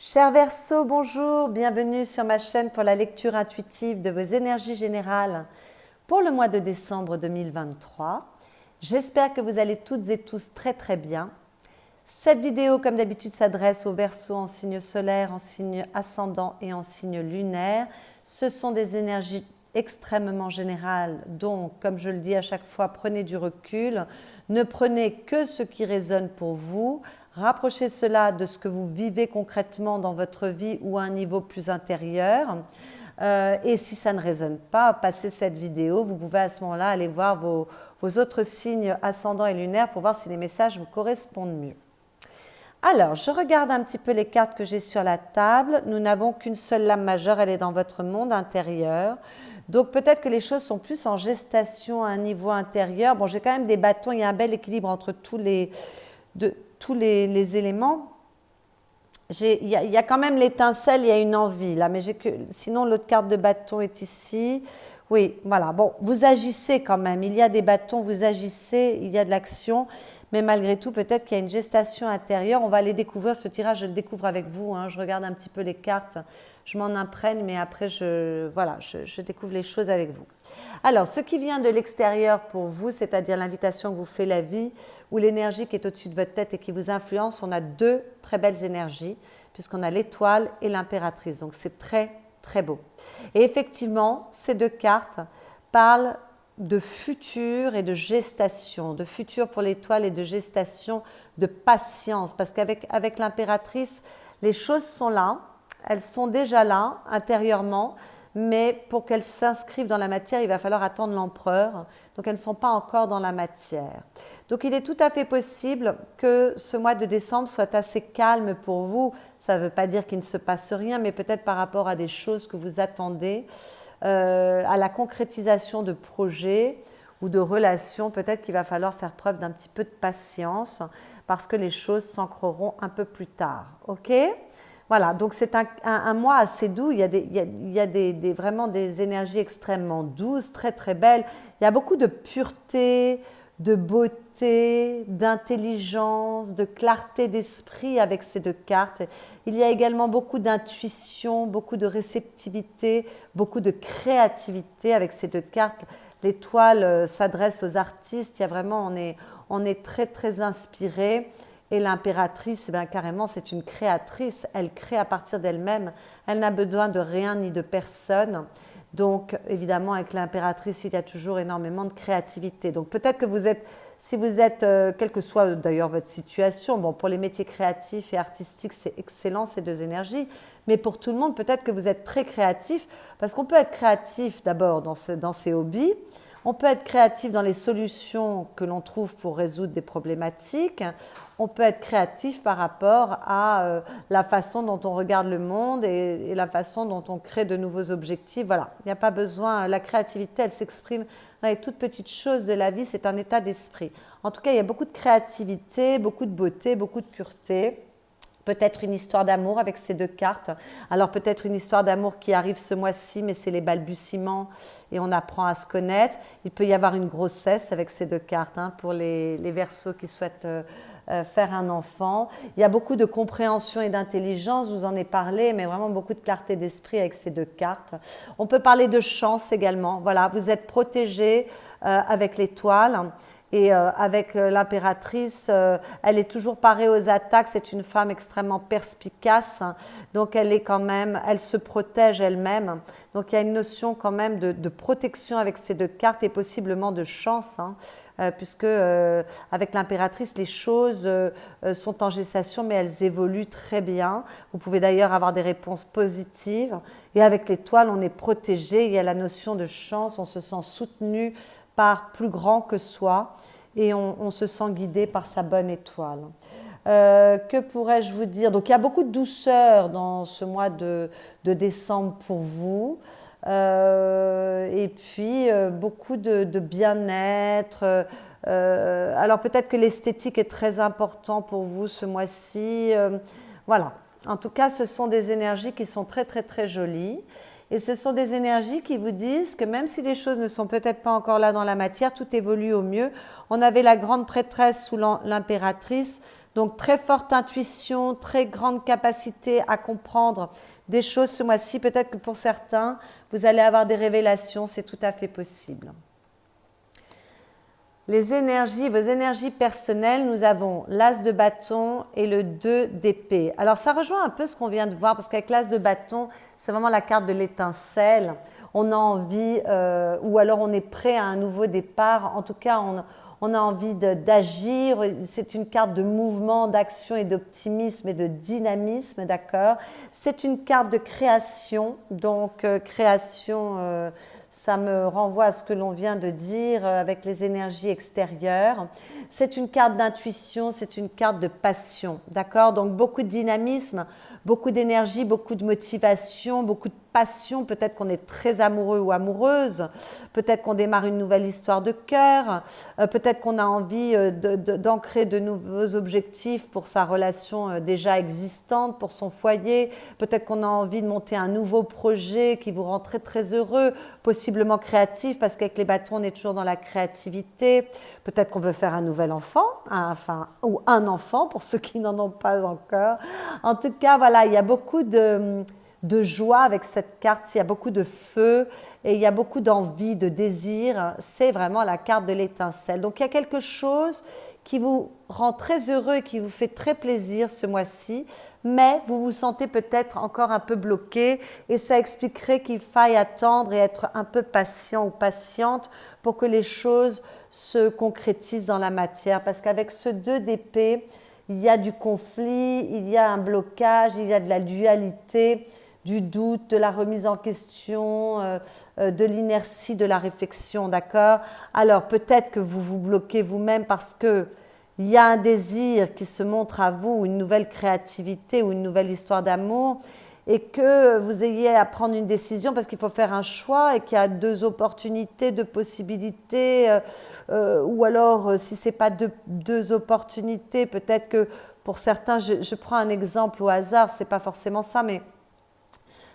Chers Verseaux, bonjour, bienvenue sur ma chaîne pour la lecture intuitive de vos énergies générales pour le mois de décembre 2023. J'espère que vous allez toutes et tous très bien. Cette vidéo, comme d'habitude, s'adresse aux Verseaux en signe solaire, en signe ascendant et en signe lunaire. Ce sont des énergies extrêmement générales, donc, comme je le dis à chaque fois, prenez du recul. Ne prenez que ce qui résonne pour vous. Rapprochez cela de ce que vous vivez concrètement dans votre vie ou à un niveau plus intérieur. Et si ça ne résonne pas, passez cette vidéo. Vous pouvez à ce moment-là aller voir vos autres signes ascendants et lunaires pour voir si les messages vous correspondent mieux. Alors, je regarde un petit peu les cartes que j'ai sur la table. Nous n'avons qu'une seule lame majeure, elle est dans votre monde intérieur. Donc peut-être que les choses sont plus en gestation à un niveau intérieur. Bon, j'ai quand même des bâtons, il y a un bel équilibre entre tous les éléments. Il y a quand même l'étincelle, il y a une envie là, mais sinon l'autre carte de bâton est ici. Oui, voilà, bon, vous agissez quand même, il y a des bâtons, vous agissez, il y a de l'action, mais malgré tout, peut-être qu'il y a une gestation intérieure. On va aller découvrir ce tirage, je le découvre avec vous, hein. Je regarde un petit peu les cartes, je m'en imprègne, mais après, je découvre les choses avec vous. Alors, ce qui vient de l'extérieur pour vous, c'est-à-dire l'invitation que vous fait la vie ou l'énergie qui est au-dessus de votre tête et qui vous influence, on a deux très belles énergies, puisqu'on a l'étoile et l'impératrice. Donc, c'est très beau. Et effectivement, ces deux cartes parlent de futur et de gestation, de futur pour l'étoile et de gestation, de patience, parce qu'avec l'impératrice, les choses sont là, elles sont déjà là intérieurement, mais pour qu'elles s'inscrivent dans la matière, il va falloir attendre l'empereur, donc elles ne sont pas encore dans la matière. Donc il est tout à fait possible que ce mois de décembre soit assez calme pour vous. Ça ne veut pas dire qu'il ne se passe rien, mais peut-être par rapport à des choses que vous attendez, à la concrétisation de projets ou de relations, peut-être qu'il va falloir faire preuve d'un petit peu de patience parce que les choses s'ancreront un peu plus tard. Ok ? Voilà, donc c'est un mois assez doux, il y a vraiment des énergies extrêmement douces, très belles. Il y a beaucoup de pureté, de beauté, d'intelligence, de clarté d'esprit avec ces deux cartes. Il y a également beaucoup d'intuition, beaucoup de réceptivité, beaucoup de créativité avec ces deux cartes. L'étoile s'adresse aux artistes, il y a vraiment, on est très inspiré. Et l'impératrice, eh bien, carrément, c'est une créatrice. Elle crée à partir d'elle-même. Elle n'a besoin de rien ni de personne. Donc, évidemment, avec l'impératrice, il y a toujours énormément de créativité. Donc, peut-être que vous êtes, si vous êtes, quelle que soit d'ailleurs votre situation, bon, pour les métiers créatifs et artistiques, c'est excellent ces deux énergies. Mais pour tout le monde, peut-être que vous êtes très créatif, parce qu'on peut être créatif d'abord dans ses hobbies. On peut être créatif dans les solutions que l'on trouve pour résoudre des problématiques. On peut être créatif par rapport à la façon dont on regarde le monde et la façon dont on crée de nouveaux objectifs. Voilà, il n'y a pas besoin, la créativité, elle s'exprime dans les toutes petites choses de la vie, c'est un état d'esprit. En tout cas, il y a beaucoup de créativité, beaucoup de beauté, beaucoup de pureté. Peut-être une histoire d'amour avec ces deux cartes. Alors peut-être une histoire d'amour qui arrive ce mois-ci, mais c'est les balbutiements et on apprend à se connaître. Il peut y avoir une grossesse avec ces deux cartes, hein, pour les Verseaux qui souhaitent faire un enfant. Il y a beaucoup de compréhension et d'intelligence, je vous en ai parlé, mais vraiment beaucoup de clarté d'esprit avec ces deux cartes. On peut parler de chance également. Voilà, vous êtes protégé avec l'étoile. Et avec l'impératrice, elle est toujours parée aux attaques. C'est une femme extrêmement perspicace, hein. Donc elle est quand même, elle se protège elle-même. Donc il y a une notion quand même de protection avec ces deux cartes et possiblement de chance, hein, puisque avec l'impératrice, les choses sont en gestation, mais elles évoluent très bien. Vous pouvez d'ailleurs avoir des réponses positives. Et avec l'étoile, on est protégé. Il y a la notion de chance, on se sent soutenu par plus grand que soi et on se sent guidé par sa bonne étoile. Que pourrais-je vous dire? Donc il y a beaucoup de douceur dans ce mois de décembre pour vous. Et puis beaucoup de bien-être. Alors peut-être que l'esthétique est très important pour vous ce mois-ci. Voilà. En tout cas, ce sont des énergies qui sont très jolies. Et ce sont des énergies qui vous disent que même si les choses ne sont peut-être pas encore là dans la matière, tout évolue au mieux. On avait la grande prêtresse sous l'impératrice, donc très forte intuition, très grande capacité à comprendre des choses ce mois-ci. Peut-être que pour certains, vous allez avoir des révélations, c'est tout à fait possible. Les énergies, vos énergies personnelles, nous avons l'as de bâton et le 2 d'épée. Alors ça rejoint un peu ce qu'on vient de voir, parce qu'avec l'as de bâton, c'est vraiment la carte de l'étincelle. On a envie, ou alors on est prêt à un nouveau départ. En tout cas, on a envie d'agir. C'est une carte de mouvement, d'action et d'optimisme et de dynamisme, d'accord? C'est une carte de création, donc création... ça me renvoie à ce que l'on vient de dire avec les énergies extérieures. C'est une carte d'intuition, c'est une carte de passion, d'accord? Donc beaucoup de dynamisme, beaucoup d'énergie, beaucoup de motivation, beaucoup de passion. Peut-être qu'on est très amoureux ou amoureuse, peut-être qu'on démarre une nouvelle histoire de cœur, peut-être qu'on a envie d'ancrer de nouveaux objectifs pour sa relation déjà existante, pour son foyer, peut-être qu'on a envie de monter un nouveau projet qui vous rend très très heureux, possiblement créatif, parce qu'avec les bâtons, on est toujours dans la créativité. Peut-être qu'on veut faire un nouvel enfant, ou un enfant, pour ceux qui n'en ont pas encore. En tout cas, voilà, il y a beaucoup de joie avec cette carte, il y a beaucoup de feu et il y a beaucoup d'envie, de désir. C'est vraiment la carte de l'étincelle. Donc, il y a quelque chose qui vous rend très heureux et qui vous fait très plaisir ce mois-ci, mais vous vous sentez peut-être encore un peu bloqué et ça expliquerait qu'il faille attendre et être un peu patient ou patiente pour que les choses se concrétisent dans la matière. Parce qu'avec ce 2 d'épée, il y a du conflit, il y a un blocage, il y a de la dualité, du doute, de la remise en question, de l'inertie, de la réflexion, d'accord? Alors peut-être que vous vous bloquez vous-même parce que il y a un désir qui se montre à vous, une nouvelle créativité ou une nouvelle histoire d'amour, et que vous ayez à prendre une décision parce qu'il faut faire un choix et qu'il y a 2 opportunités, 2 possibilités, ou alors si ce n'est pas deux opportunités, peut-être que pour certains, je prends un exemple au hasard, ce n'est pas forcément ça, mais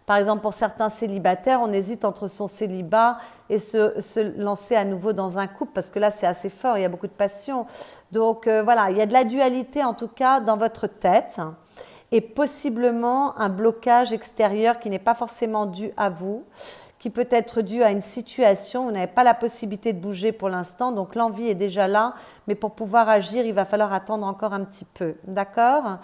par exemple, pour certains célibataires, on hésite entre son célibat et se lancer à nouveau dans un couple, parce que là, c'est assez fort, il y a beaucoup de passion. Donc voilà, il y a de la dualité en tout cas dans votre tête et possiblement un blocage extérieur qui n'est pas forcément dû à vous, qui peut être dû à une situation, vous n'avez pas la possibilité de bouger pour l'instant, donc l'envie est déjà là, mais pour pouvoir agir, il va falloir attendre encore un petit peu, d'accord?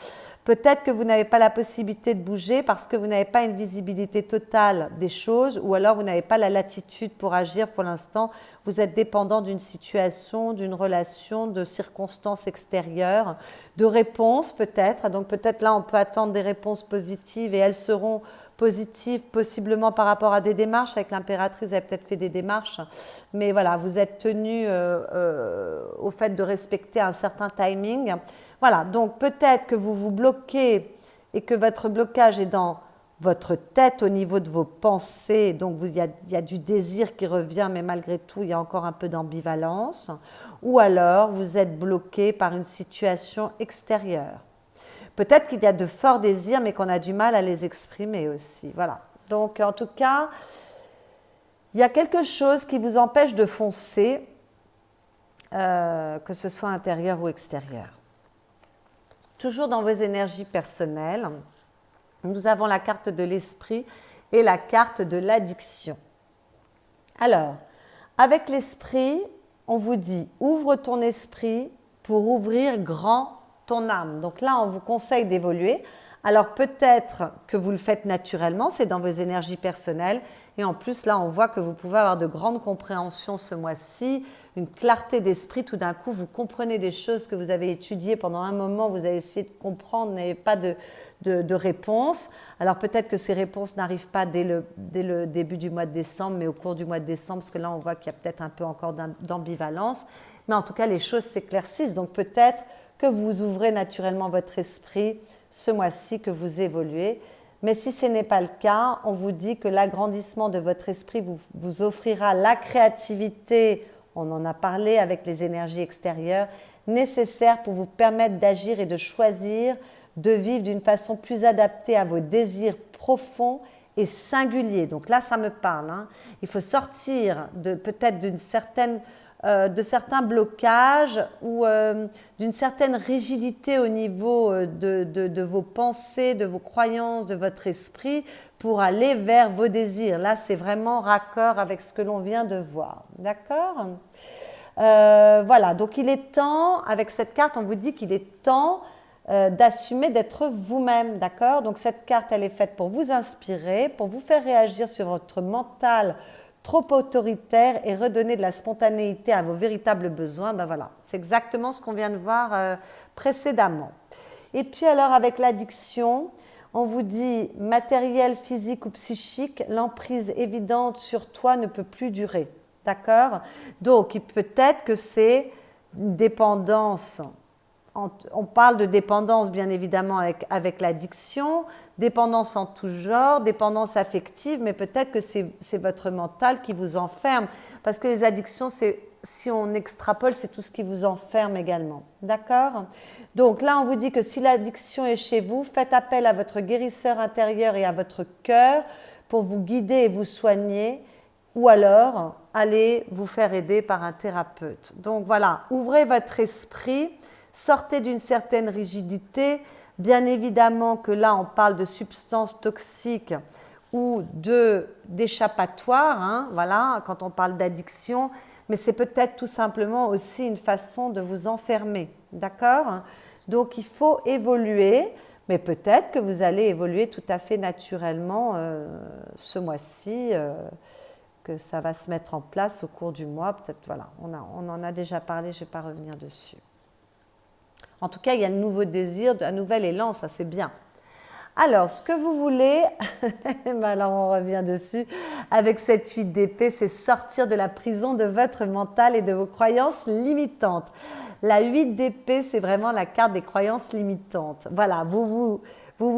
Peut-être que vous n'avez pas la possibilité de bouger parce que vous n'avez pas une visibilité totale des choses, ou alors vous n'avez pas la latitude pour agir pour l'instant, vous êtes dépendant d'une situation, d'une relation, de circonstances extérieures, de réponses peut-être, donc peut-être là on peut attendre des réponses positives et elles seront positive, possiblement par rapport à des démarches. Avec l'impératrice, vous avez peut-être fait des démarches, mais voilà, vous êtes tenu au fait de respecter un certain timing. Voilà, donc peut-être que vous vous bloquez et que votre blocage est dans votre tête au niveau de vos pensées, donc il y a du désir qui revient, mais malgré tout, il y a encore un peu d'ambivalence, ou alors vous êtes bloqué par une situation extérieure. Peut-être qu'il y a de forts désirs, mais qu'on a du mal à les exprimer aussi. Voilà. Donc, en tout cas, il y a quelque chose qui vous empêche de foncer, que ce soit intérieur ou extérieur. Toujours dans vos énergies personnelles, nous avons la carte de l'esprit et la carte de l'addiction. Alors, avec l'esprit, on vous dit « ouvre ton esprit pour ouvrir grand ton âme ». Donc là, on vous conseille d'évoluer. Alors peut-être que vous le faites naturellement, c'est dans vos énergies personnelles. Et en plus, là, on voit que vous pouvez avoir de grandes compréhensions ce mois-ci, une clarté d'esprit. Tout d'un coup, vous comprenez des choses que vous avez étudiées pendant un moment, vous avez essayé de comprendre, vous n'avez pas de réponse. Alors peut-être que ces réponses n'arrivent pas dès le début du mois de décembre, mais au cours du mois de décembre, parce que là, on voit qu'il y a peut-être un peu encore d'ambivalence. Mais en tout cas, les choses s'éclaircissent. Donc peut-être que vous ouvrez naturellement votre esprit ce mois-ci, que vous évoluez. Mais si ce n'est pas le cas, on vous dit que l'agrandissement de votre esprit vous offrira la créativité, on en a parlé avec les énergies extérieures, nécessaires pour vous permettre d'agir et de choisir, de vivre d'une façon plus adaptée à vos désirs profonds et singulier. Donc là, ça me parle, hein. Il faut sortir peut-être de certains blocages ou d'une certaine rigidité au niveau de vos pensées, de vos croyances, de votre esprit pour aller vers vos désirs. Là, c'est vraiment raccord avec ce que l'on vient de voir. D'accord ? Voilà, donc il est temps, avec cette carte, on vous dit qu'il est temps d'assumer d'être vous-même, d'accord? Donc cette carte, elle est faite pour vous inspirer, pour vous faire réagir sur votre mental trop autoritaire et redonner de la spontanéité à vos véritables besoins. Ben voilà, c'est exactement ce qu'on vient de voir précédemment. Et puis alors avec l'addiction, on vous dit matériel, physique ou psychique, l'emprise évidente sur toi ne peut plus durer. D'accord? Donc, peut-être que c'est une dépendance. On parle de dépendance, bien évidemment, avec l'addiction, dépendance en tout genre, dépendance affective, mais peut-être que c'est votre mental qui vous enferme. Parce que les addictions, si on extrapole, c'est tout ce qui vous enferme également. D'accord? Donc là, on vous dit que si l'addiction est chez vous, faites appel à votre guérisseur intérieur et à votre cœur pour vous guider et vous soigner. Ou alors, allez vous faire aider par un thérapeute. Donc voilà, ouvrez votre esprit, sortez d'une certaine rigidité. Bien évidemment que là, on parle de substances toxiques ou d'échappatoires, hein, voilà, quand on parle d'addiction, mais c'est peut-être tout simplement aussi une façon de vous enfermer, d'accord? Donc il faut évoluer, mais peut-être que vous allez évoluer tout à fait naturellement ce mois-ci, que ça va se mettre en place au cours du mois. Peut-être, voilà, on en a déjà parlé, je ne vais pas revenir dessus. En tout cas, il y a un nouveau désir, un nouvel élan, ça c'est bien. Alors, ce que vous voulez, alors on revient dessus, avec cette 8 d'épée, c'est sortir de la prison de votre mental et de vos croyances limitantes. La 8 d'épée, c'est vraiment la carte des croyances limitantes. Voilà, vous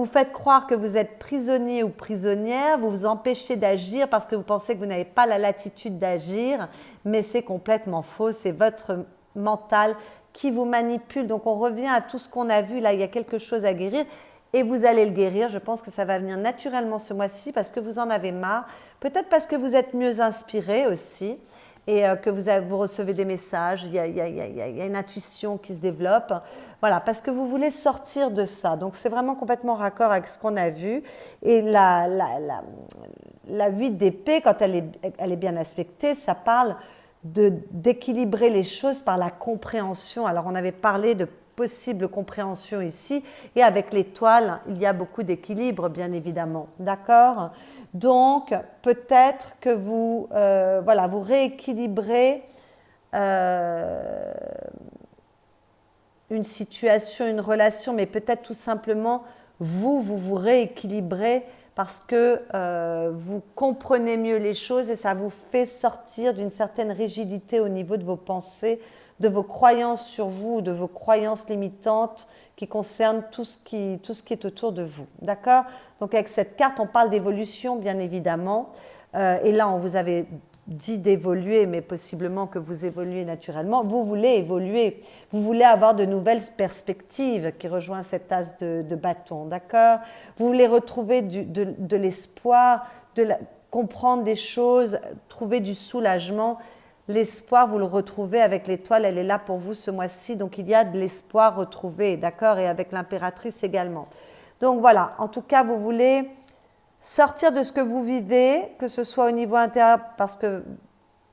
faites croire que vous êtes prisonnier ou prisonnière, vous vous empêchez d'agir parce que vous pensez que vous n'avez pas la latitude d'agir, mais c'est complètement faux, c'est votre mental qui vous manipule. Donc on revient à tout ce qu'on a vu, là il y a quelque chose à guérir et vous allez le guérir. Je pense que ça va venir naturellement ce mois-ci parce que vous en avez marre, peut-être parce que vous êtes mieux inspiré aussi et que vous recevez des messages, il y a une intuition qui se développe, voilà, parce que vous voulez sortir de ça. Donc c'est vraiment complètement raccord avec ce qu'on a vu. Et la 8 d'épée, quand elle est bien aspectée, ça parle d'équilibrer les choses par la compréhension. Alors on avait parlé de possible compréhension ici, et avec l'étoile, il y a beaucoup d'équilibre, bien évidemment, d'accord? Donc, peut-être que vous rééquilibrez une situation, une relation, mais peut-être tout simplement, vous rééquilibrez parce que vous comprenez mieux les choses et ça vous fait sortir d'une certaine rigidité au niveau de vos pensées, de vos croyances sur vous, de vos croyances limitantes qui concernent tout ce qui est autour de vous. D'accord? Donc avec cette carte, on parle d'évolution, bien évidemment. Et là, on vous avait dit d'évoluer, mais possiblement que vous évoluez naturellement. Vous voulez évoluer, vous voulez avoir de nouvelles perspectives qui rejoignent cette as de bâton. D'accord? Vous voulez retrouver de l'espoir, comprendre des choses, trouver du soulagement. L'espoir, vous le retrouvez avec l'étoile, elle est là pour vous ce mois-ci, donc il y a de l'espoir retrouvé, d'accord? Et avec l'impératrice également. Donc voilà, en tout cas, vous voulez sortir de ce que vous vivez, que ce soit au niveau intérieur parce que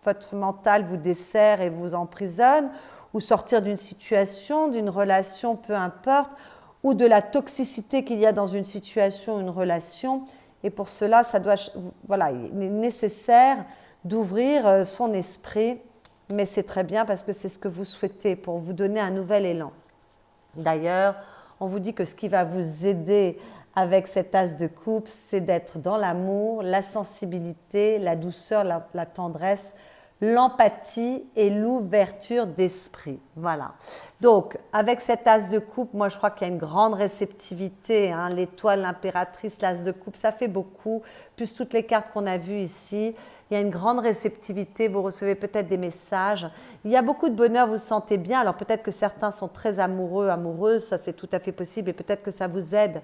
votre mental vous dessert et vous emprisonne, ou sortir d'une situation, d'une relation, peu importe, ou de la toxicité qu'il y a dans une situation, une relation. Et pour cela, voilà, il est nécessaire d'ouvrir son esprit, mais c'est très bien parce que c'est ce que vous souhaitez pour vous donner un nouvel élan. D'ailleurs, on vous dit que ce qui va vous aider avec cet as de coupe, c'est d'être dans l'amour, la sensibilité, la douceur, la tendresse, l'empathie et l'ouverture d'esprit. Voilà. Donc, avec cet as de coupe, moi je crois qu'il y a une grande réceptivité. Hein, l'étoile, l'impératrice, l'as de coupe, ça fait beaucoup. Plus toutes les cartes qu'on a vues ici. Il y a une grande réceptivité, vous recevez peut-être des messages. Il y a beaucoup de bonheur, vous vous sentez bien. Alors peut-être que certains sont très amoureux, amoureuses, ça c'est tout à fait possible et peut-être que ça vous aide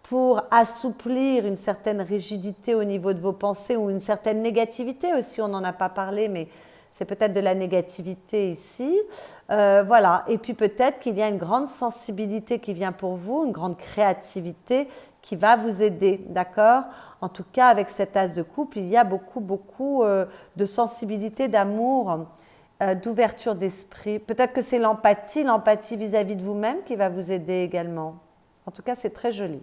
pour assouplir une certaine rigidité au niveau de vos pensées ou une certaine négativité aussi, on n'en a pas parlé, mais c'est peut-être de la négativité ici. Voilà, et puis peut-être qu'il y a une grande sensibilité qui vient pour vous, une grande créativité qui va vous aider, d'accord? En tout cas, avec cet as de coupe, il y a beaucoup, beaucoup de sensibilité, d'amour, d'ouverture d'esprit. Peut-être que c'est l'empathie vis-à-vis de vous-même qui va vous aider également. En tout cas, c'est très joli.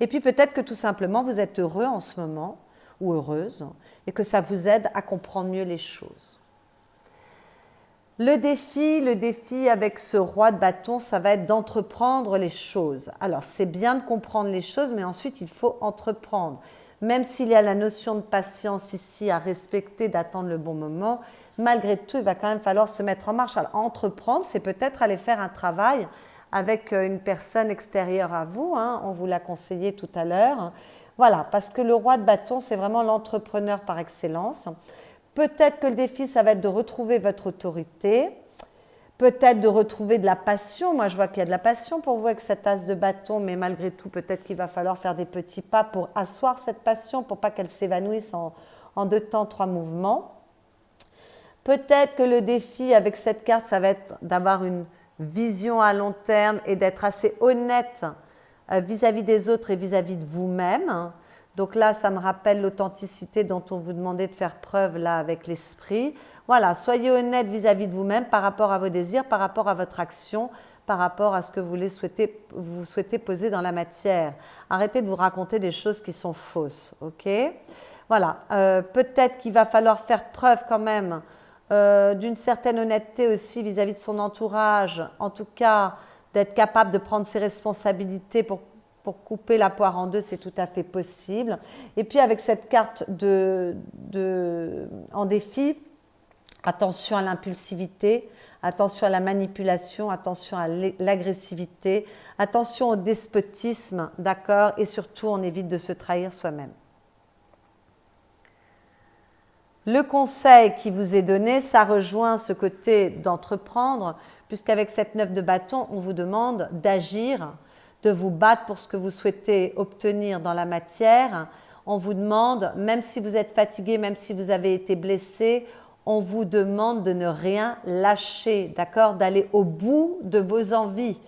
Et puis peut-être que tout simplement, vous êtes heureux en ce moment, ou heureuse, et que ça vous aide à comprendre mieux les choses. Le défi avec ce roi de bâton, ça va être d'entreprendre les choses. Alors, c'est bien de comprendre les choses, mais ensuite, il faut entreprendre. Même s'il y a la notion de patience ici à respecter, d'attendre le bon moment, malgré tout, il va quand même falloir se mettre en marche. Alors, entreprendre, c'est peut-être aller faire un travail avec une personne extérieure à vous, hein, on vous l'a conseillé tout à l'heure. Voilà, parce que le roi de bâton, c'est vraiment l'entrepreneur par excellence. Peut-être que le défi, ça va être de retrouver votre autorité, peut-être de retrouver de la passion. Moi, je vois qu'il y a de la passion pour vous avec cet as de bâton, mais malgré tout, peut-être qu'il va falloir faire des petits pas pour asseoir cette passion, pour pas qu'elle s'évanouisse en 2 temps, 3 mouvements. Peut-être que le défi avec cette carte, ça va être d'avoir une vision à long terme et d'être assez honnête vis-à-vis des autres et vis-à-vis de vous-même. Donc là, ça me rappelle l'authenticité dont on vous demandait de faire preuve là avec l'esprit. Voilà, soyez honnête vis-à-vis de vous-même par rapport à vos désirs, par rapport à votre action, par rapport à ce que vous souhaitez poser dans la matière. Arrêtez de vous raconter des choses qui sont fausses, ok? Voilà, peut-être qu'il va falloir faire preuve quand même d'une certaine honnêteté aussi vis-à-vis de son entourage, en tout cas d'être capable de prendre ses responsabilités pour couper la poire en deux, c'est tout à fait possible. Et puis avec cette carte en défi, attention à l'impulsivité, attention à la manipulation, attention à l'agressivité, attention au despotisme, d'accord? Et surtout, on évite de se trahir soi-même. Le conseil qui vous est donné, ça rejoint ce côté d'entreprendre, puisqu'avec cette 9 de bâton, on vous demande d'agir, de vous battre pour ce que vous souhaitez obtenir dans la matière. On vous demande, même si vous êtes fatigué, même si vous avez été blessé, on vous demande de ne rien lâcher, d'accord? D'aller au bout de vos envies.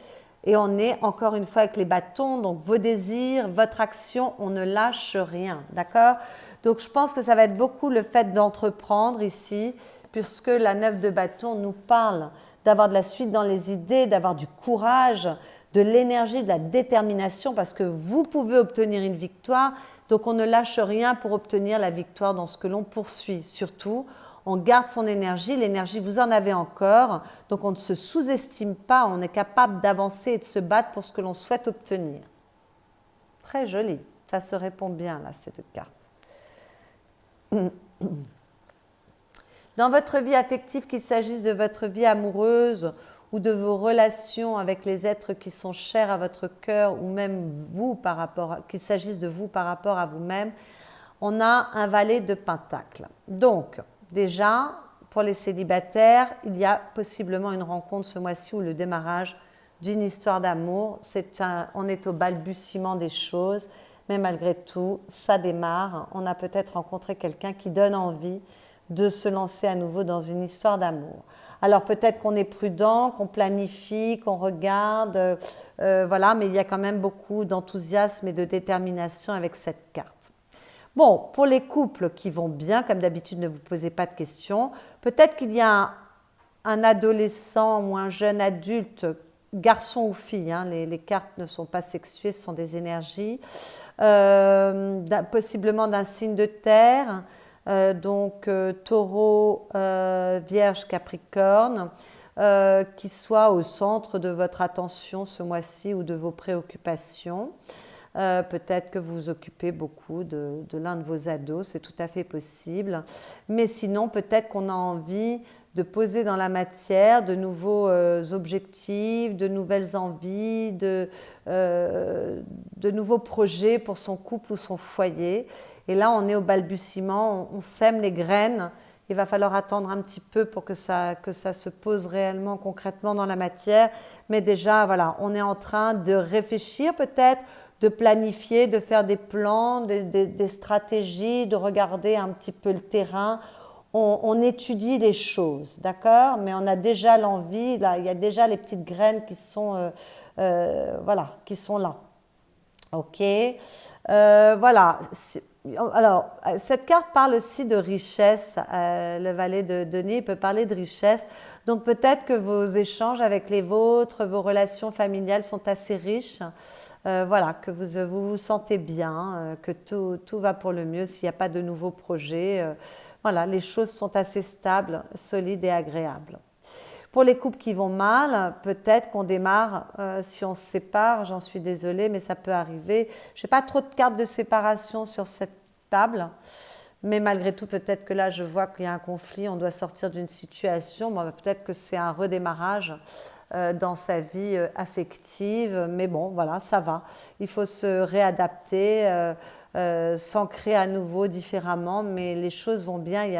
Et on est encore une fois avec les bâtons, donc vos désirs, votre action, on ne lâche rien, d'accord? Donc je pense que ça va être beaucoup le fait d'entreprendre ici, puisque la 9 de bâton nous parle d'avoir de la suite dans les idées, d'avoir du courage, de l'énergie, de la détermination, parce que vous pouvez obtenir une victoire, donc on ne lâche rien pour obtenir la victoire dans ce que l'on poursuit. Surtout, on garde son énergie, l'énergie vous en avez encore, donc on ne se sous-estime pas, on est capable d'avancer et de se battre pour ce que l'on souhaite obtenir. Très joli, ça se répond bien là, ces 2 cartes. Dans votre vie affective, qu'il s'agisse de votre vie amoureuse ou de vos relations avec les êtres qui sont chers à votre cœur, ou même vous qu'il s'agisse de vous par rapport à vous-même, on a un valet de pentacles. Donc, déjà, pour les célibataires, il y a possiblement une rencontre ce mois-ci ou le démarrage d'une histoire d'amour. On est au balbutiement des choses, mais malgré tout, ça démarre. On a peut-être rencontré quelqu'un qui donne envie de se lancer à nouveau dans une histoire d'amour. Alors peut-être qu'on est prudent, qu'on planifie, qu'on regarde, voilà, mais il y a quand même beaucoup d'enthousiasme et de détermination avec cette carte. Bon, pour les couples qui vont bien, comme d'habitude, ne vous posez pas de questions. Peut-être qu'il y a un adolescent ou un jeune adulte, garçon ou fille, hein, les cartes ne sont pas sexuées, ce sont des énergies, possiblement d'un signe de terre, donc taureau, vierge, capricorne, qui soit au centre de votre attention ce mois-ci ou de vos préoccupations. Peut-être que vous vous occupez beaucoup de l'un de vos ados, c'est tout à fait possible. Mais sinon, peut-être qu'on a envie de poser dans la matière de nouveaux objectifs, de nouvelles envies, de nouveaux projets pour son couple ou son foyer. Et là, on est au balbutiement, on sème les graines il va falloir attendre un petit peu pour que ça se pose réellement, concrètement dans la matière. Mais déjà, voilà, on est en train de réfléchir peut-être, de planifier, de faire des plans, des stratégies, de regarder un petit peu le terrain. On étudie les choses, d'accord? Mais on a déjà l'envie, là, il y a déjà les petites graines qui sont, voilà, qui sont là. Ok. Voilà. Alors, cette carte parle aussi de richesse. Le valet de denier peut parler de richesse. Donc, peut-être que vos échanges avec les vôtres, vos relations familiales sont assez riches. Voilà, que vous sentez bien, que tout va pour le mieux s'il n'y a pas de nouveaux projets. Voilà, les choses sont assez stables, solides et agréables. Pour les couples qui vont mal, peut-être qu'on démarre, si on se sépare, j'en suis désolée, mais ça peut arriver. Je n'ai pas trop de cartes de séparation sur cette table, mais malgré tout, peut-être que là, je vois qu'il y a un conflit, on doit sortir d'une situation. Bon, peut-être que c'est un redémarrage dans sa vie affective, mais bon, voilà, ça va. Il faut se réadapter, s'ancrer à nouveau différemment, mais les choses vont bien. Il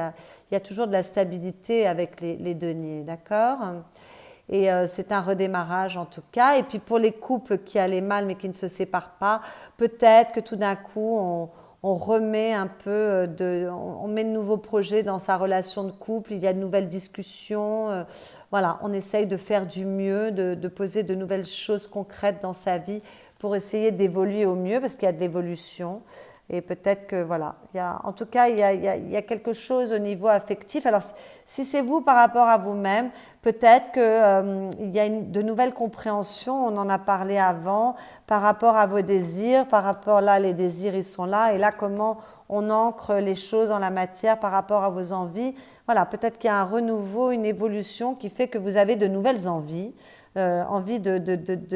y a toujours de la stabilité avec les deniers, d'accord? Et c'est un redémarrage en tout cas. Et puis pour les couples qui allaient mal mais qui ne se séparent pas, peut-être que tout d'un coup on remet un peu on met de nouveaux projets dans sa relation de couple, il y a de nouvelles discussions, voilà, on essaye de faire du mieux, de poser de nouvelles choses concrètes dans sa vie pour essayer d'évoluer au mieux parce qu'il y a de l'évolution. Et peut-être que, voilà, en tout cas, il y a quelque chose au niveau affectif. Alors, si c'est vous par rapport à vous-même, peut-être qu'il y a de nouvelles compréhensions, on en a parlé avant, par rapport à vos désirs, par rapport là, les désirs, ils sont là, et là, comment on ancre les choses dans la matière par rapport à vos envies. Voilà, peut-être qu'il y a un renouveau, une évolution qui fait que vous avez de nouvelles envies, envie de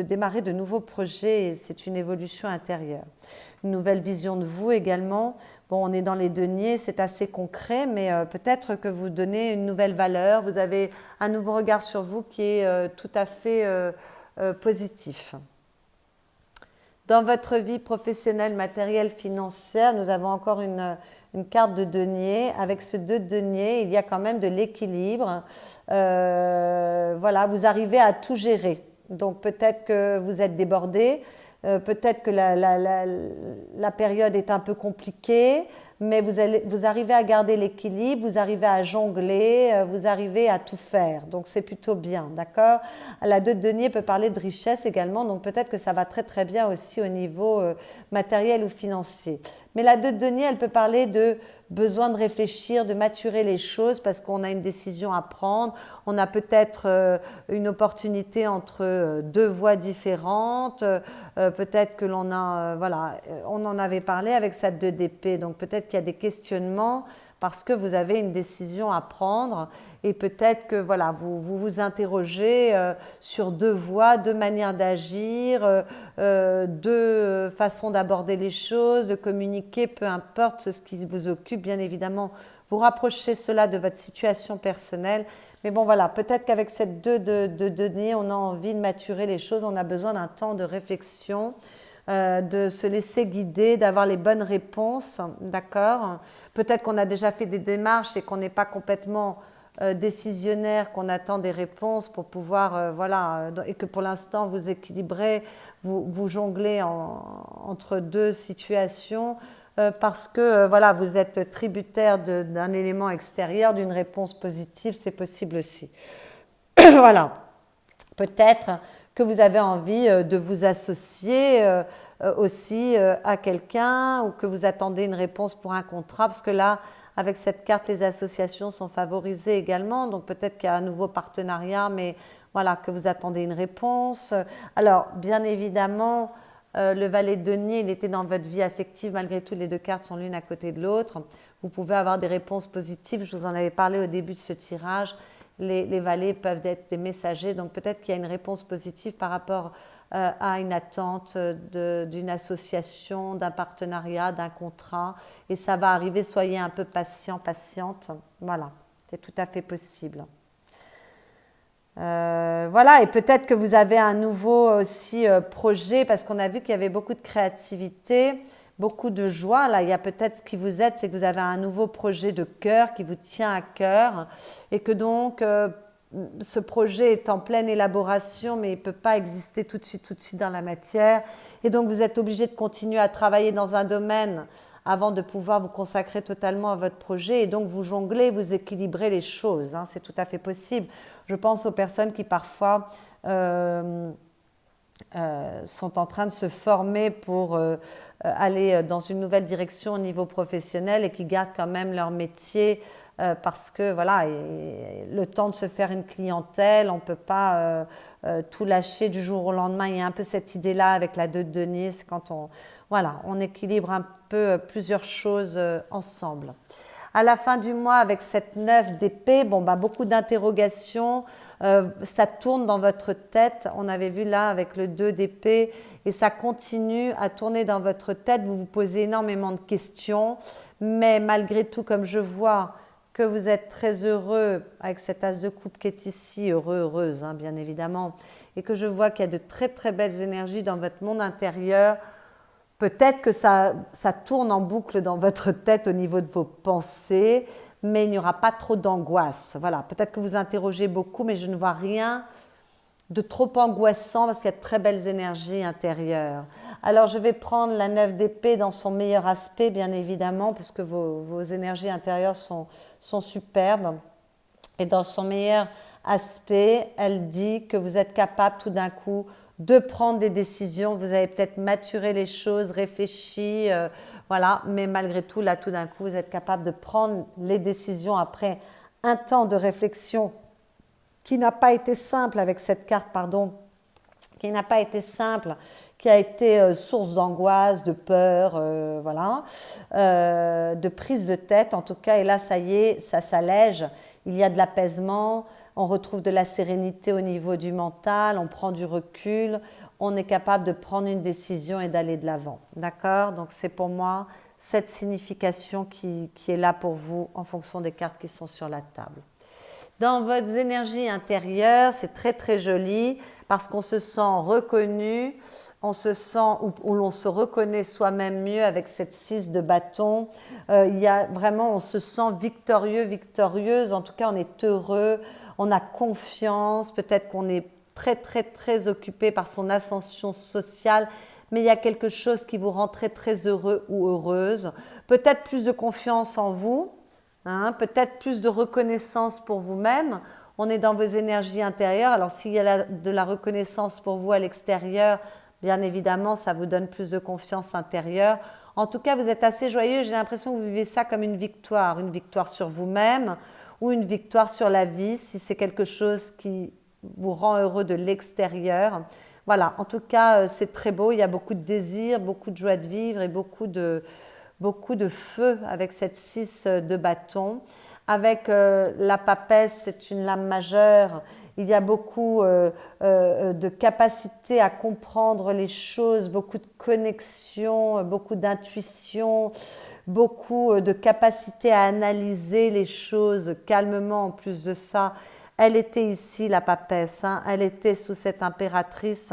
démarrer de nouveaux projets, et c'est une évolution intérieure. Une nouvelle vision de vous également. Bon, on est dans les deniers, c'est assez concret, mais peut-être que vous donnez une nouvelle valeur, vous avez un nouveau regard sur vous qui est tout à fait positif. Dans votre vie professionnelle, matérielle, financière, nous avons encore une carte de denier. Avec ce 2 de denier, il y a quand même de l'équilibre. Voilà, vous arrivez à tout gérer. Donc peut-être que vous êtes débordé. Peut-être que la période est un peu compliquée, mais vous arrivez à garder l'équilibre, vous arrivez à jongler, vous arrivez à tout faire. Donc c'est plutôt bien, d'accord? La 2 de denier peut parler de richesse également, donc peut-être que ça va très très bien aussi au niveau matériel ou financier. Mais la 2 de denier, elle peut parler de besoin de réfléchir, de maturer les choses parce qu'on a une décision à prendre. On a peut-être une opportunité entre 2 voies différentes. Peut-être que l'on a, voilà, on en avait parlé avec cette 2 d'épée. Donc peut-être qu'il y a des questionnements parce que vous avez une décision à prendre et peut-être que voilà, vous interrogez sur 2 voies, 2 manières d'agir, 2 façons d'aborder les choses, de communiquer, peu importe ce qui vous occupe, bien évidemment, vous rapprochez cela de votre situation personnelle. Mais bon voilà, peut-être qu'avec cette 2 de denier, on a envie de maturer les choses, on a besoin d'un temps de réflexion, de se laisser guider, d'avoir les bonnes réponses, d'accord? Peut-être qu'on a déjà fait des démarches et qu'on n'est pas complètement décisionnaire, qu'on attend des réponses pour pouvoir, voilà, et que pour l'instant vous équilibrez, vous jonglez entre 2 situations parce que voilà, vous êtes tributaire d'un élément extérieur, d'une réponse positive, c'est possible aussi. Voilà, peut-être que vous avez envie de vous associer aussi à quelqu'un ou que vous attendez une réponse pour un contrat, parce que là, avec cette carte, les associations sont favorisées également, donc peut-être qu'il y a un nouveau partenariat, mais voilà, que vous attendez une réponse. Alors, bien évidemment, le valet de denier, il était dans votre vie affective, malgré tout, les 2 cartes sont l'une à côté de l'autre. Vous pouvez avoir des réponses positives, je vous en avais parlé au début de ce tirage. Les valets peuvent être des messagers, donc peut-être qu'il y a une réponse positive par rapport à une attente d'une association, d'un partenariat, d'un contrat, et ça va arriver, soyez un peu patient, patiente, voilà, c'est tout à fait possible. Voilà, et peut-être que vous avez un nouveau aussi projet, parce qu'on a vu qu'il y avait beaucoup de créativité, beaucoup de joie. Là, il y a peut-être ce qui vous aide, c'est que vous avez un nouveau projet de cœur qui vous tient à cœur et que donc ce projet est en pleine élaboration, mais il ne peut pas exister tout de suite dans la matière. Et donc, vous êtes obligé de continuer à travailler dans un domaine avant de pouvoir vous consacrer totalement à votre projet. Et donc, vous jonglez, vous équilibrez les choses. Hein, c'est tout à fait possible. Je pense aux personnes qui parfois sont en train de se former pour aller dans une nouvelle direction au niveau professionnel et qui gardent quand même leur métier parce que voilà, le temps de se faire une clientèle, on ne peut pas tout lâcher du jour au lendemain. Il y a un peu cette idée-là avec la 2 de denier, c'est quand on équilibre un peu plusieurs choses ensemble. À la fin du mois, avec cette 9 d'épée, beaucoup d'interrogations, ça tourne dans votre tête. On avait vu là avec le 2 d'épée, et ça continue à tourner dans votre tête. Vous vous posez énormément de questions, mais malgré tout, comme je vois que vous êtes très heureux avec cet as de coupe qui est ici, heureuse, hein, bien évidemment, et que je vois qu'il y a de très très belles énergies dans votre monde intérieur. Peut-être que ça tourne en boucle dans votre tête au niveau de vos pensées, mais il n'y aura pas trop d'angoisse. Voilà, peut-être que vous interrogez beaucoup, mais je ne vois rien de trop angoissant parce qu'il y a de très belles énergies intérieures. Alors, je vais prendre la 9 d'épée dans son meilleur aspect, bien évidemment, parce que vos énergies intérieures sont superbes. Et dans son meilleur aspect, elle dit que vous êtes capable tout d'un coup de prendre des décisions. Vous avez peut-être maturé les choses, réfléchi, voilà. Mais malgré tout, là, tout d'un coup, vous êtes capable de prendre les décisions après un temps de réflexion qui n'a pas été simple avec cette carte, qui n'a pas été simple, qui a été source d'angoisse, de peur, de prise de tête en tout cas. Et là, ça y est, ça s'allège. Il y a de l'apaisement, on retrouve de la sérénité au niveau du mental, on prend du recul, on est capable de prendre une décision et d'aller de l'avant. D'accord? Donc c'est pour moi cette signification qui est là pour vous en fonction des cartes qui sont sur la table. Dans votre énergie intérieure, c'est très très joli parce qu'on se sent reconnu, on se sent où l'on se reconnaît soi-même mieux avec cette 6 de bâton. Il y a vraiment, on se sent victorieux, victorieuse. En tout cas, on est heureux, on a confiance. Peut-être qu'on est très très très occupé par son ascension sociale, mais il y a quelque chose qui vous rend très très heureux ou heureuse. Peut-être plus de confiance en vous. Hein, peut-être plus de reconnaissance pour vous-même. On est dans vos énergies intérieures. Alors, s'il y a de la reconnaissance pour vous à l'extérieur, bien évidemment, ça vous donne plus de confiance intérieure. En tout cas, vous êtes assez joyeux. J'ai l'impression que vous vivez ça comme une victoire sur vous-même ou une victoire sur la vie, si c'est quelque chose qui vous rend heureux de l'extérieur. Voilà, en tout cas, c'est très beau. Il y a beaucoup de désir, beaucoup de joie de vivre et beaucoup de feu avec cette 6 de bâton. Avec la papesse, c'est une lame majeure. Il y a beaucoup de capacité à comprendre les choses, beaucoup de connexion, beaucoup d'intuition, beaucoup de capacité à analyser les choses calmement. En plus de ça, elle était ici, la papesse, hein, elle était sous cette impératrice.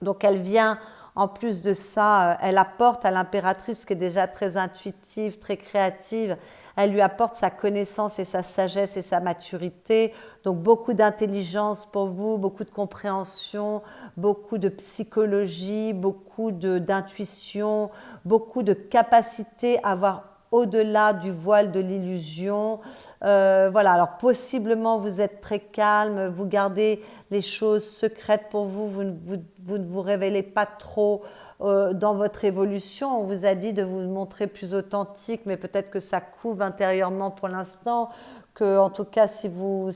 Donc elle vient, en plus de ça, elle apporte à l'impératrice qui est déjà très intuitive, très créative, elle lui apporte sa connaissance et sa sagesse et sa maturité. Donc beaucoup d'intelligence pour vous, beaucoup de compréhension, beaucoup de psychologie, beaucoup d'intuition, beaucoup de capacité à voir au-delà du voile de l'illusion. Voilà, alors possiblement vous êtes très calme, vous gardez les choses secrètes pour vous, vous ne vous révélez pas trop dans votre évolution. On vous a dit de vous montrer plus authentique, mais peut-être que ça couve intérieurement pour l'instant, que en tout cas si vous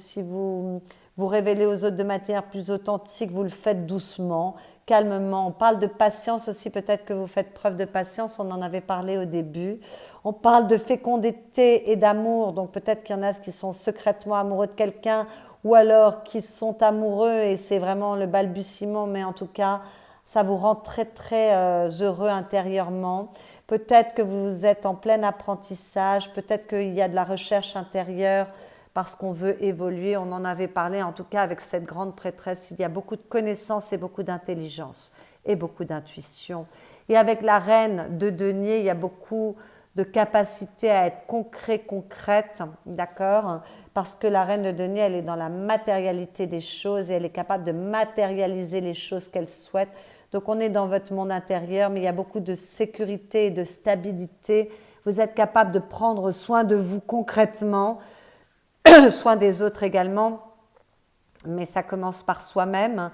révélez aux autres de manière plus authentique, vous le faites doucement, calmement. On parle de patience aussi, peut-être que vous faites preuve de patience, on en avait parlé au début. On parle de fécondité et d'amour, donc peut-être qu'il y en a qui sont secrètement amoureux de quelqu'un ou alors qui sont amoureux et c'est vraiment le balbutiement, mais en tout cas, ça vous rend très très heureux intérieurement. Peut-être que vous êtes en plein apprentissage, peut-être qu'il y a de la recherche intérieure parce qu'on veut évoluer. On en avait parlé en tout cas avec cette grande prêtresse. Il y a beaucoup de connaissances et beaucoup d'intelligence et beaucoup d'intuition. Et avec la reine de denier, il y a beaucoup de capacité à être concrète, d'accord? Parce que la reine de denier, elle est dans la matérialité des choses et elle est capable de matérialiser les choses qu'elle souhaite. Donc on est dans votre monde intérieur, mais il y a beaucoup de sécurité et de stabilité. Vous êtes capable de prendre soin de vous concrètement, soin des autres également, mais ça commence par soi-même.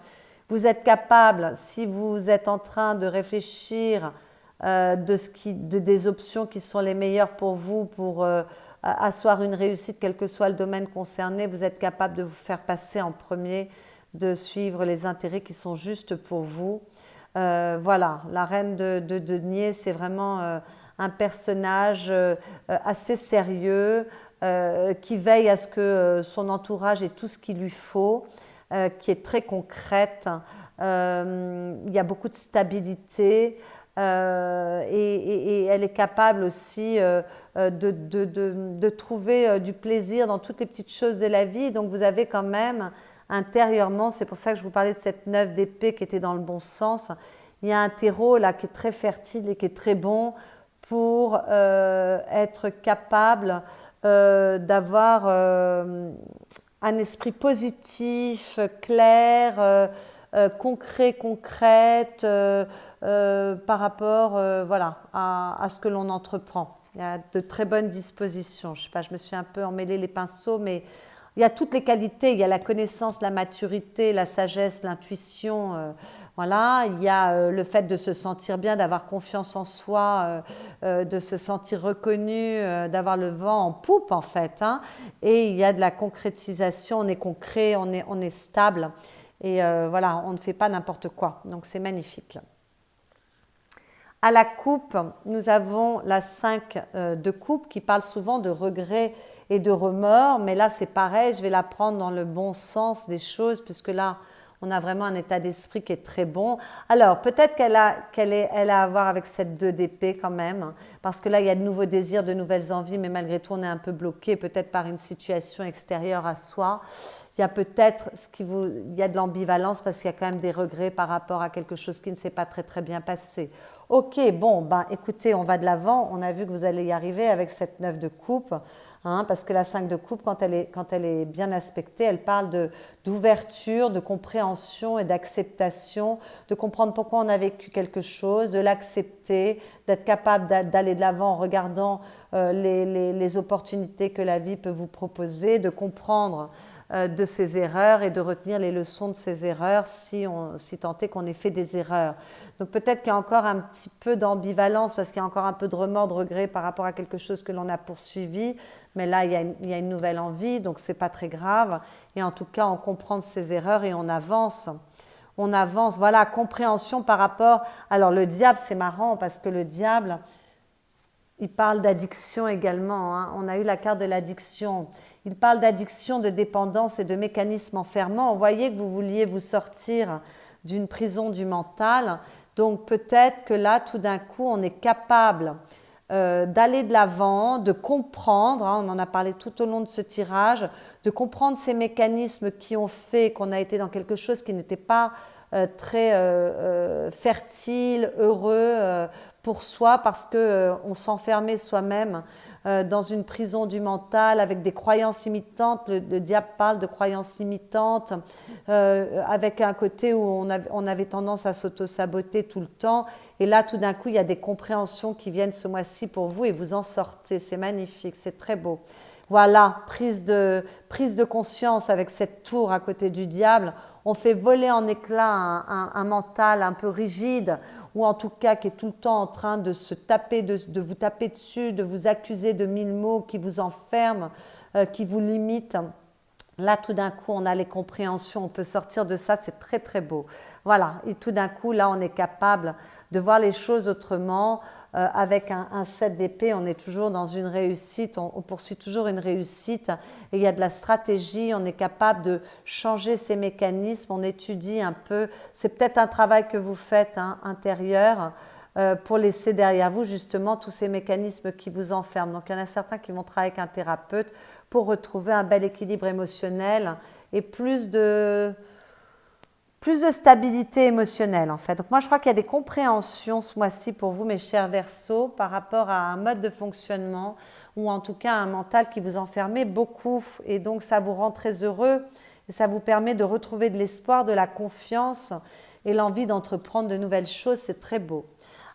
Vous êtes capable, si vous êtes en train de réfléchir des options qui sont les meilleures pour vous, pour asseoir une réussite, quel que soit le domaine concerné, vous êtes capable de vous faire passer en premier, de suivre les intérêts qui sont justes pour vous. Voilà, la reine de denier, c'est vraiment un personnage assez sérieux, qui veille à ce que son entourage ait tout ce qu'il lui faut, qui est très concrète. Il y a beaucoup de stabilité. Et elle est capable aussi de trouver du plaisir dans toutes les petites choses de la vie. Donc vous avez quand même intérieurement, c'est pour ça que je vous parlais de cette 9 d'épée qui était dans le bon sens, il y a un terreau là qui est très fertile et qui est très bon pour être capable d'avoir un esprit positif, clair, concrète par rapport voilà, à ce que l'on entreprend. Il y a de très bonnes dispositions. Je sais pas, je me suis un peu emmêlé les pinceaux, mais il y a toutes les qualités. Il y a la connaissance, la maturité, la sagesse, l'intuition. Voilà. Il y a le fait de se sentir bien, d'avoir confiance en soi, de se sentir reconnu, d'avoir le vent en poupe en fait. Hein. Et il y a de la concrétisation. On est concret, on est stable. Et voilà, on ne fait pas n'importe quoi. Donc c'est magnifique. À la coupe, nous avons la 5 de coupe qui parle souvent de regrets et de remords. Mais là, c'est pareil, je vais la prendre dans le bon sens des choses, puisque là, on a vraiment un état d'esprit qui est très bon. Alors, peut-être qu'elle a à voir avec cette 2 d'épée quand même, hein, parce que là, il y a de nouveaux désirs, de nouvelles envies, mais malgré tout, on est un peu bloqué, peut-être par une situation extérieure à soi. Il y a peut-être il y a de l'ambivalence parce qu'il y a quand même des regrets par rapport à quelque chose qui ne s'est pas très très bien passé. Ok, bon, ben écoutez, on va de l'avant. On a vu que vous allez y arriver avec cette 9 de coupe. Hein, parce que la 5 de coupe, quand elle est bien aspectée, elle parle d'ouverture, de compréhension et d'acceptation, de comprendre pourquoi on a vécu quelque chose, de l'accepter, d'être capable d'aller de l'avant en regardant les opportunités que la vie peut vous proposer, de comprendre de ses erreurs et de retenir les leçons de ses erreurs si tant est qu'on ait fait des erreurs. Donc peut-être qu'il y a encore un petit peu d'ambivalence parce qu'il y a encore un peu de remords, de regret par rapport à quelque chose que l'on a poursuivi, mais là il y a une nouvelle envie, donc c'est pas très grave. Et en tout cas, on comprend ses erreurs et on avance. On avance, voilà, compréhension par rapport... Alors le diable, c'est marrant parce que le diable, il parle d'addiction également. Hein. On a eu la carte de l'addiction. Il parle d'addiction, de dépendance et de mécanismes enfermants. Vous voyez que vous vouliez vous sortir d'une prison du mental. Donc peut-être que là, tout d'un coup, on est capable d'aller de l'avant, de comprendre, hein, on en a parlé tout au long de ce tirage, de comprendre ces mécanismes qui ont fait qu'on a été dans quelque chose qui n'était pas très fertile, heureux pour soi parce qu'on s'enfermait soi-même dans une prison du mental avec des croyances limitantes. Le diable parle de croyances limitantes avec un côté où on avait tendance à s'auto-saboter tout le temps. Et là, tout d'un coup, il y a des compréhensions qui viennent ce mois-ci pour vous et vous en sortez. C'est magnifique, c'est très beau. Voilà, prise de conscience avec cette tour à côté du diable. On fait voler en éclats un mental un peu rigide ou en tout cas qui est tout le temps en train de se taper, de vous taper dessus, de vous accuser de 1000 mots qui vous enferment, qui vous limitent. Là, tout d'un coup, on a les compréhensions, on peut sortir de ça, c'est très très beau. Voilà, et tout d'un coup, là, on est capable de voir les choses autrement. Avec un 7 d'épée, on est toujours dans une réussite, on poursuit toujours une réussite. Et il y a de la stratégie, on est capable de changer ces mécanismes, on étudie un peu. C'est peut-être un travail que vous faites hein, intérieur pour laisser derrière vous justement tous ces mécanismes qui vous enferment. Donc il y en a certains qui vont travailler avec un thérapeute pour retrouver un bel équilibre émotionnel et plus de Plus de stabilité émotionnelle en fait. Donc moi je crois qu'il y a des compréhensions ce mois-ci pour vous mes chers Verseaux par rapport à un mode de fonctionnement ou en tout cas un mental qui vous enfermait beaucoup et donc ça vous rend très heureux et ça vous permet de retrouver de l'espoir, de la confiance et l'envie d'entreprendre de nouvelles choses, c'est très beau.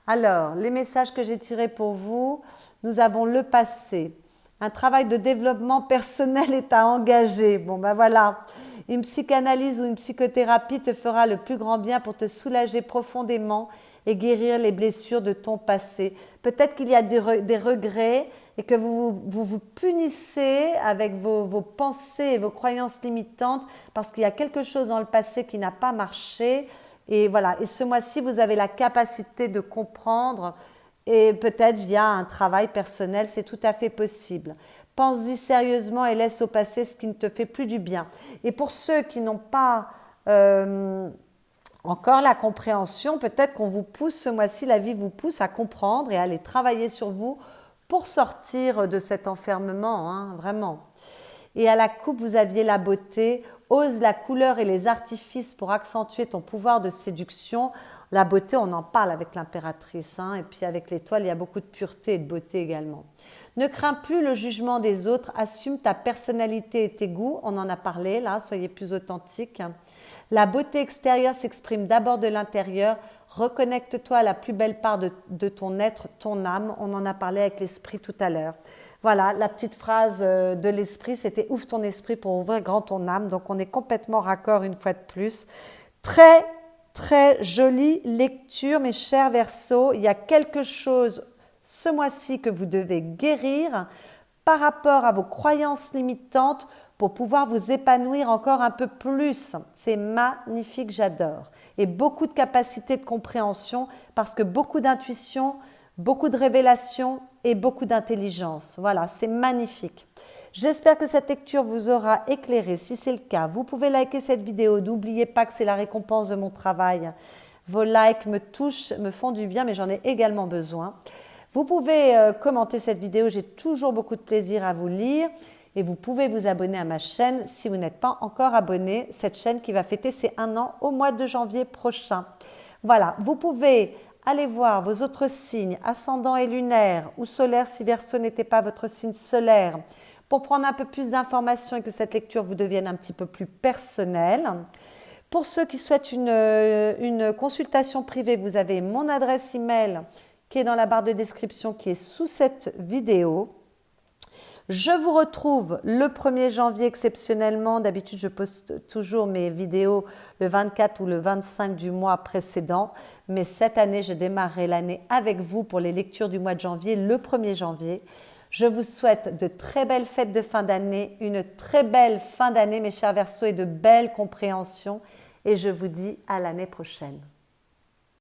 Alors, les messages que j'ai tirés pour vous, nous avons le passé. Un travail de développement personnel est à engager. Bon ben voilà, une psychanalyse ou une psychothérapie te fera le plus grand bien pour te soulager profondément et guérir les blessures de ton passé. Peut-être qu'il y a des regrets et que vous punissez avec vos pensées et vos croyances limitantes parce qu'il y a quelque chose dans le passé qui n'a pas marché. Et voilà, et ce mois-ci, vous avez la capacité de comprendre et peut-être via un travail personnel, c'est tout à fait possible. Pense-y sérieusement et laisse au passé ce qui ne te fait plus du bien. Et pour ceux qui n'ont pas encore la compréhension, peut-être qu'on vous pousse ce mois-ci, la vie vous pousse à comprendre et à aller travailler sur vous pour sortir de cet enfermement, hein, vraiment. Et à la coupe, vous aviez la beauté. Ose la couleur et les artifices pour accentuer ton pouvoir de séduction. La beauté, on en parle avec l'impératrice, hein, et puis avec l'étoile, il y a beaucoup de pureté et de beauté également. Ne crains plus le jugement des autres, assume ta personnalité et tes goûts, on en a parlé là, soyez plus authentique. La beauté extérieure s'exprime d'abord de l'intérieur, reconnecte-toi à la plus belle part de ton être, ton âme, on en a parlé avec l'esprit tout à l'heure. Voilà, la petite phrase de l'esprit, c'était « Ouvre ton esprit pour ouvrir grand ton âme ». Donc, on est complètement raccord une fois de plus. Très, très jolie lecture, mes chers Verseaux. Il y a quelque chose ce mois-ci que vous devez guérir par rapport à vos croyances limitantes pour pouvoir vous épanouir encore un peu plus. C'est magnifique, j'adore. Et beaucoup de capacité de compréhension parce que beaucoup d'intuition, beaucoup de révélations et beaucoup d'intelligence. Voilà, c'est magnifique. J'espère que cette lecture vous aura éclairé. Si c'est le cas, vous pouvez liker cette vidéo. N'oubliez pas que c'est la récompense de mon travail. Vos likes me touchent, me font du bien, mais j'en ai également besoin. Vous pouvez commenter cette vidéo. J'ai toujours beaucoup de plaisir à vous lire. Et vous pouvez vous abonner à ma chaîne si vous n'êtes pas encore abonné. Cette chaîne qui va fêter ses 1 an au mois de janvier prochain. Voilà, vous pouvez allez voir vos autres signes, ascendant et lunaire ou solaire si Verseau n'était pas votre signe solaire, pour prendre un peu plus d'informations et que cette lecture vous devienne un petit peu plus personnelle. Pour ceux qui souhaitent une consultation privée, vous avez mon adresse email qui est dans la barre de description, qui est sous cette vidéo. Je vous retrouve le 1er janvier exceptionnellement. D'habitude, je poste toujours mes vidéos le 24 ou le 25 du mois précédent. Mais cette année, je démarrerai l'année avec vous pour les lectures du mois de janvier, le 1er janvier. Je vous souhaite de très belles fêtes de fin d'année, une très belle fin d'année, mes chers Verseaux, et de belles compréhensions. Et je vous dis à l'année prochaine.